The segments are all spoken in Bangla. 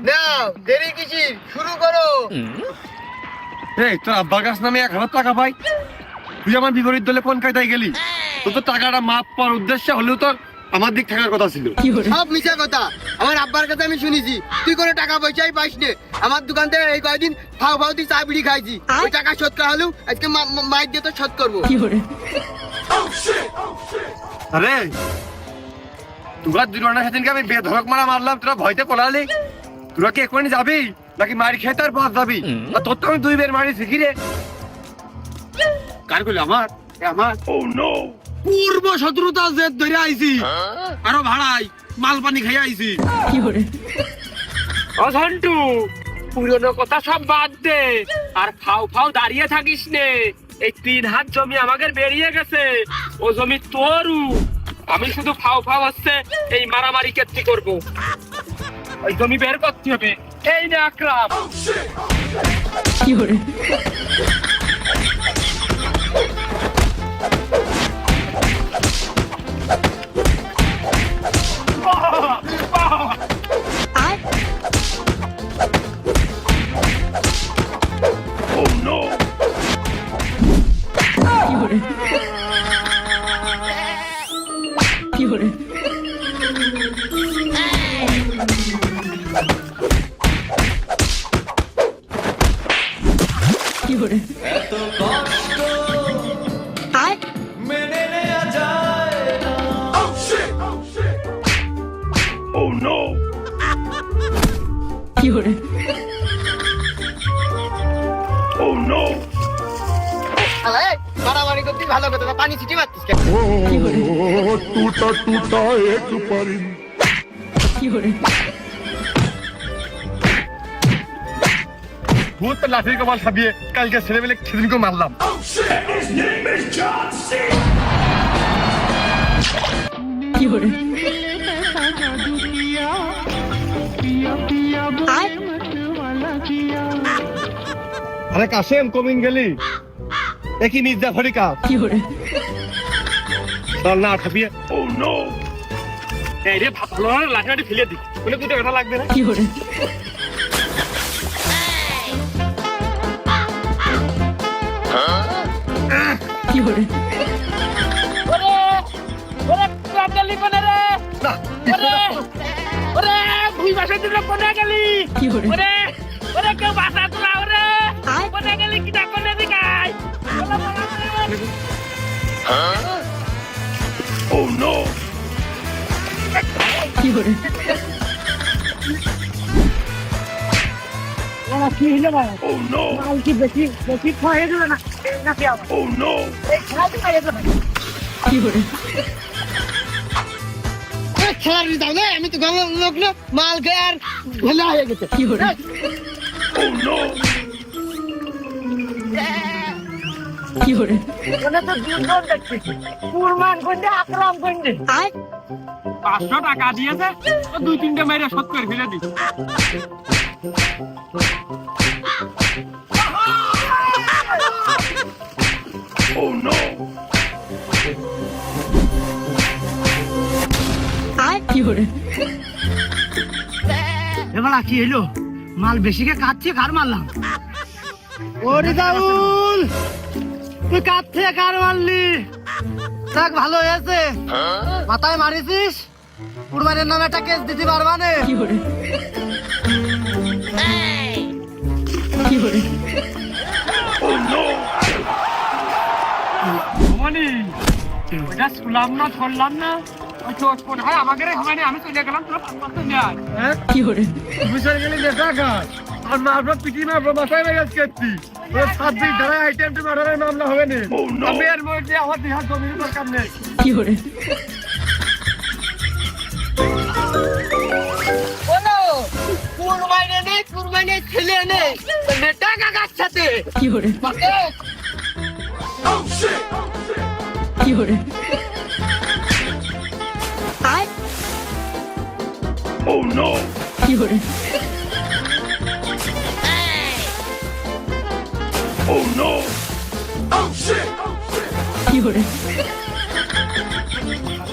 নাও দেরি কিছি, শুরু করো। এই তোর আব্বার কাছ নামে 1000 টাকা পাই, তুই আমার বিপরীত দলে কোন কায়দায় গেলি? তোর তো টাকাটা মাপ পাওয়ার উদ্দেশ্যে হলেও তোর আমার দিক থাকার কথা ছিল। সব মিছা কথা, আমার আব্বার কাছে আমি শুনেছি তুই কোনো টাকা পয়সাই পাইস নে। আমার দোকান থেকে এই কয়দিন ফাও ফাও তুই চা বিড়ি খাইছি, ওই টাকা শোধ করা হলেও আজকে মাইক দিয়ে তো শোধ করবো। আরে তোরা দুজনের সেদিনকে আমি বেধড়ক মারলাম, তোরা ভয়তে পলালি। তোরা কি এখনই যাবি নাকি মারি খেয়ে তার পথ যাবি? আর তোর তো আমি 2 বের মারি শিখি রে। কার করলি? আমার পূর্ব শত্রুতা জেদ ধরে আইছি, আরো ভাড়াই মাল পানি খাই আইছি। অঝন্টু, পুরনো কথা সব বাদ দে আর ফাও ফাও দাঁড়িয়ে থাকিস নে। এই 3 হাত জমি আমাদের বেরিয়ে গেছে, ও জমি তোরু। আমি শুধু ফাও ফাও হচ্ছে এই মারামারি কেটে করবো। ওই জমি বের করতে হবে। এই না আকরাম, মারামারি করতে ভালো কথা, পানি ছিটি মারতিস কেন? टूटा टूटा एक परिंद ভূত তো লাঠির কপাল সাবিয়ে কালকে ছেলেবেলে সেদিনকে মারলাম। আরে কাশেম, কমিন গেলি? একই মির্জা ফরিকা চল না খাবিয়ে। এই রে ভালো লাঠি লাঠি ফেলে দি, বলে 2 টাকা লাগবে না। ভুই বাসা দিল কোনে গেলি? ওরে ওরে কেউ বাসা তোলা, ওরে কোনে গেলি? কিটা কোনে দিকাই? কি হলো ভাই? মাল কি বেশি বেশি খাইয়ে দিল না নাকি? এই খাইতে খাইয়ে দিল খেলার দাও না, আমি তো গাঁয়ের লোক না, মাল খেয়ে আর ভেলা হয়ে গেছে। ওটা তো দুজন দেখছি, কুরবান কইতে আকরাম কইতে 500 টাকা দিয়েছে, ও 2-3টা মেরে শোধ করে ফেলে দি। এবার কি হলো? মাল বেশি কে কাটছে, কার মারলাম? ওরে দাউল, তুই কাট থেকে কার মারলি? দেখ ভালো হয়েছে, মাথায় মারিছিস। কুরবানের নামে একটা কেস দিতে পারবা না? মনি ওটা শুনলাম না, ধরলাম না। ওই চোট কোন হয় আমাকে হবে না, আমি চলে গেলাম। তোরা 500 নেয় বুঝে গেলি দেখা গাছ আর মারবো পিটি মারবো মাথায় মেরে কেটছি। ওই 7 দিন ধরে আইটেম টু মারার মামলা হবে না। আমি এর মধ্যে আমার দিহা জমির দরকার নেই। বলো কুরবানি নেই, কুরবানি ছেলে নেই, টাকা কার সাথে?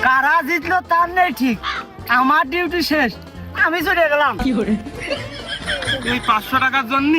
কারা জিতলো তার নেই ঠিক, আমার ডিউটি শেষ। আমি চলে গেলাম। এই 500 টাকার জন্য